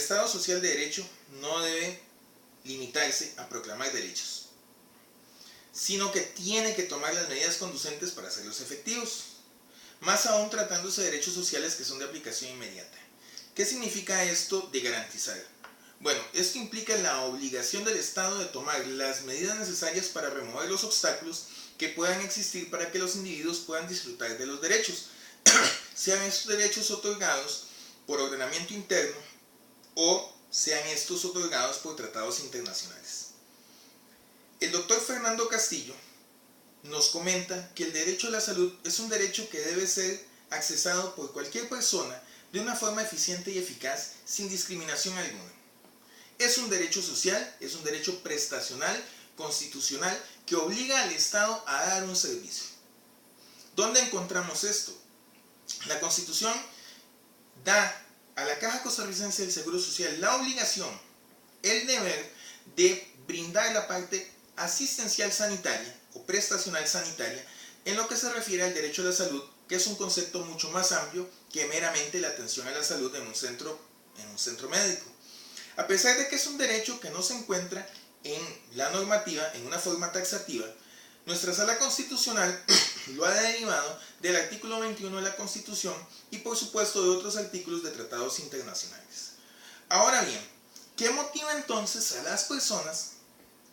Estado social de derecho no debe limitarse a proclamar derechos, sino que tiene que tomar las medidas conducentes para hacerlos efectivos, más aún tratándose de derechos sociales que son de aplicación inmediata. ¿Qué significa esto de garantizar? Bueno, esto implica la obligación del Estado de tomar las medidas necesarias para remover los obstáculos que puedan existir para que los individuos puedan disfrutar de los derechos, sean estos derechos otorgados por ordenamiento interno o sean estos otorgados por tratados internacionales. El doctor Fernando Castillo nos comenta que el derecho a la salud es un derecho que debe ser accesado por cualquier persona de una forma eficiente y eficaz sin discriminación alguna. Es un derecho social, es un derecho prestacional, constitucional, que obliga al Estado a dar un servicio. ¿Dónde encontramos esto? La Constitución da a la Caja Costarricense del Seguro Social la obligación, el deber de brindar la parte asistencial sanitaria o prestacional sanitaria en lo que se refiere al derecho a la salud, que es un concepto mucho más amplio que meramente la atención a la salud en un centro médico. A pesar de que es un derecho que no se encuentra en la normativa en una forma taxativa, nuestra Sala Constitucional lo ha derivado del artículo 21 de la Constitución y por supuesto de otros artículos de tratados internacionales. Ahora bien, ¿qué motiva entonces a las personas,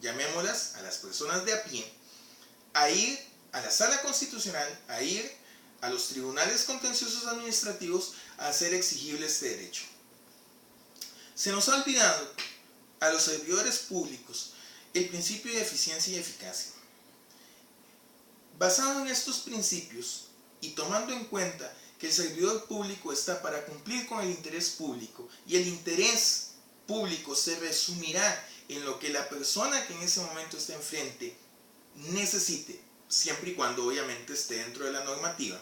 llamémoslas a las personas de a pie, a ir a la Sala Constitucional, a ir a los tribunales contenciosos administrativos a hacer exigible este derecho? Se nos ha olvidado a los servidores públicos el principio de eficiencia y eficacia. Basado en estos principios y tomando en cuenta que el servidor público está para cumplir con el interés público y el interés público se resumirá en lo que la persona que en ese momento está enfrente necesite, siempre y cuando obviamente esté dentro de la normativa,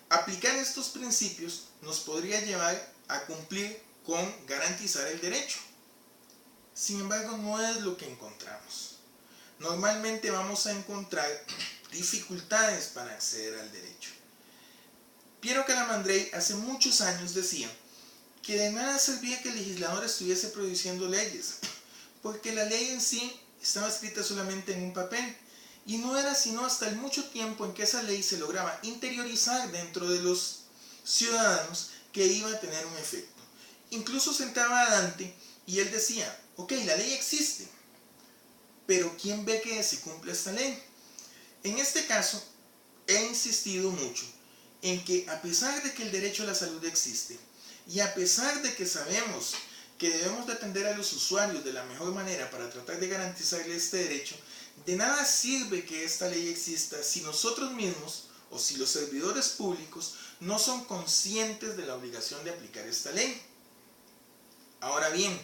aplicar estos principios nos podría llevar a cumplir con garantizar el derecho. Sin embargo, no es lo que encontramos. Normalmente vamos a encontrar dificultades para acceder al derecho. Piero Calamandrei hace muchos años decía que de nada servía que el legislador estuviese produciendo leyes, porque la ley en sí estaba escrita solamente en un papel, y no era sino hasta el mucho tiempo en que esa ley se lograba interiorizar dentro de los ciudadanos que iba a tener un efecto. Incluso sentaba a Dante y él decía, ok, la ley existe, pero ¿quién ve que se cumple esta ley? En este caso, he insistido mucho en que a pesar de que el derecho a la salud existe, y a pesar de que sabemos que debemos de atender a los usuarios de la mejor manera para tratar de garantizarle este derecho, de nada sirve que esta ley exista si nosotros mismos o si los servidores públicos no son conscientes de la obligación de aplicar esta ley. Ahora bien,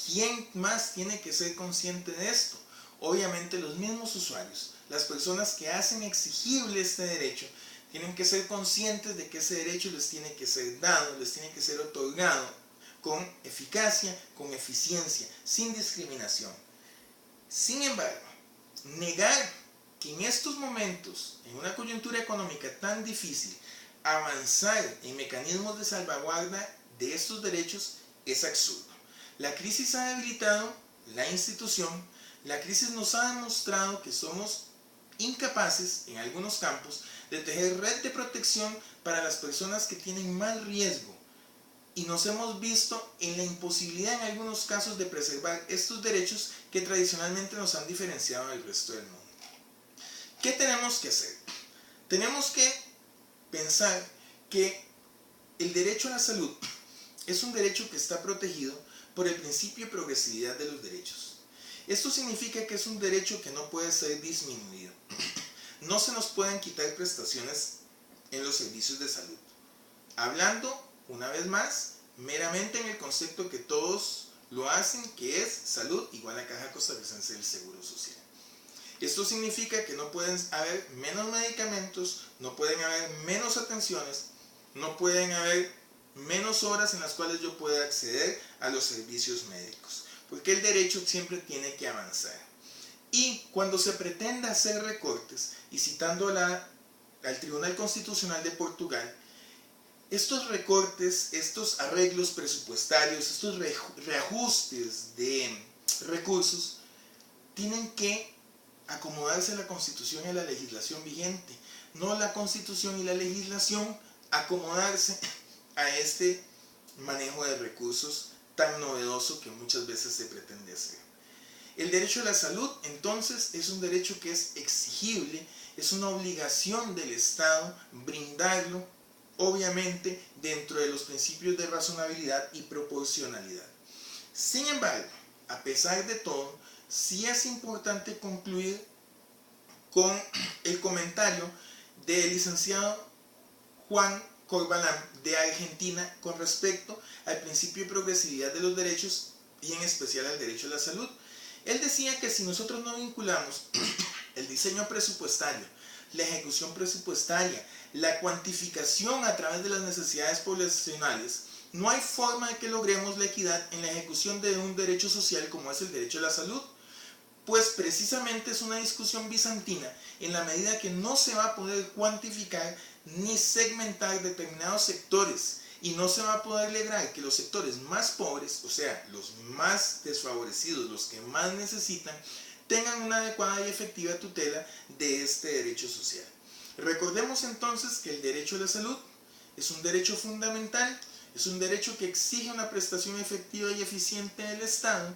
¿quién más tiene que ser consciente de esto? Obviamente los mismos usuarios, las personas que hacen exigible este derecho, tienen que ser conscientes de que ese derecho les tiene que ser dado, les tiene que ser otorgado con eficacia, con eficiencia, sin discriminación. Sin embargo, negar que en estos momentos, en una coyuntura económica tan difícil, avanzar en mecanismos de salvaguarda de estos derechos es absurdo. La crisis ha debilitado la institución, la crisis nos ha demostrado que somos incapaces, en algunos campos, de tejer red de protección para las personas que tienen más riesgo. Y nos hemos visto en la imposibilidad en algunos casos de preservar estos derechos que tradicionalmente nos han diferenciado del resto del mundo. ¿Qué tenemos que hacer? Tenemos que pensar que el derecho a la salud es un derecho que está protegido por el principio de progresividad de los derechos. Esto significa que es un derecho que no puede ser disminuido. No se nos pueden quitar prestaciones en los servicios de salud. Hablando, una vez más, meramente en el concepto que todos lo hacen, que es salud igual a Caja Costarricense del Seguro Social. Esto significa que no pueden haber menos medicamentos, no pueden haber menos atenciones, no pueden haber menos horas en las cuales yo pueda acceder a los servicios médicos, porque el derecho siempre tiene que avanzar. Y cuando se pretenda hacer recortes, y citando al Tribunal Constitucional de Portugal, estos recortes, estos arreglos presupuestarios, estos reajustes de recursos, tienen que acomodarse a la Constitución y a la legislación vigente, no la Constitución y la legislación acomodarse a este manejo de recursos tan novedoso que muchas veces se pretende hacer. El derecho a la salud, entonces, es un derecho que es exigible, es una obligación del Estado brindarlo, obviamente, dentro de los principios de razonabilidad y proporcionalidad. Sin embargo, a pesar de todo, sí es importante concluir con el comentario del licenciado Juan Corbalán de Argentina con respecto al principio de progresividad de los derechos y en especial al derecho a la salud. Él decía que si nosotros no vinculamos el diseño presupuestario, la ejecución presupuestaria, la cuantificación a través de las necesidades poblacionales, no hay forma de que logremos la equidad en la ejecución de un derecho social como es el derecho a la salud, pues precisamente es una discusión bizantina en la medida que no se va a poder cuantificar ni segmentar determinados sectores y no se va a poder lograr que los sectores más pobres, o sea, los más desfavorecidos, los que más necesitan, tengan una adecuada y efectiva tutela de este derecho social. Recordemos entonces que el derecho a la salud es un derecho fundamental, es un derecho que exige una prestación efectiva y eficiente del Estado,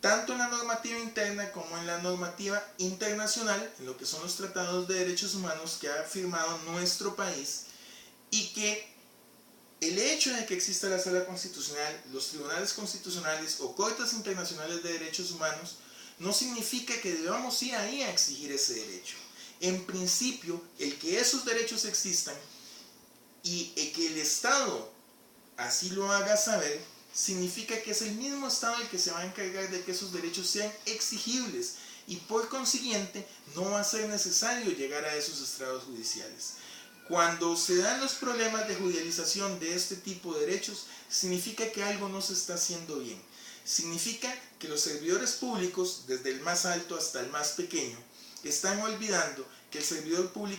tanto en la normativa interna como en la normativa internacional, en lo que son los tratados de derechos humanos que ha firmado nuestro país, y que el hecho de que exista la Sala Constitucional, los tribunales constitucionales o cortes internacionales de derechos humanos no significa que debamos ir ahí a exigir ese derecho. En principio, el que esos derechos existan y que el Estado así lo haga saber, significa que es el mismo Estado el que se va a encargar de que esos derechos sean exigibles y por consiguiente no va a ser necesario llegar a esos estrados judiciales. Cuando se dan los problemas de judicialización de este tipo de derechos, significa que algo no se está haciendo bien. Significa que los servidores públicos, desde el más alto hasta el más pequeño, están olvidando que el servidor público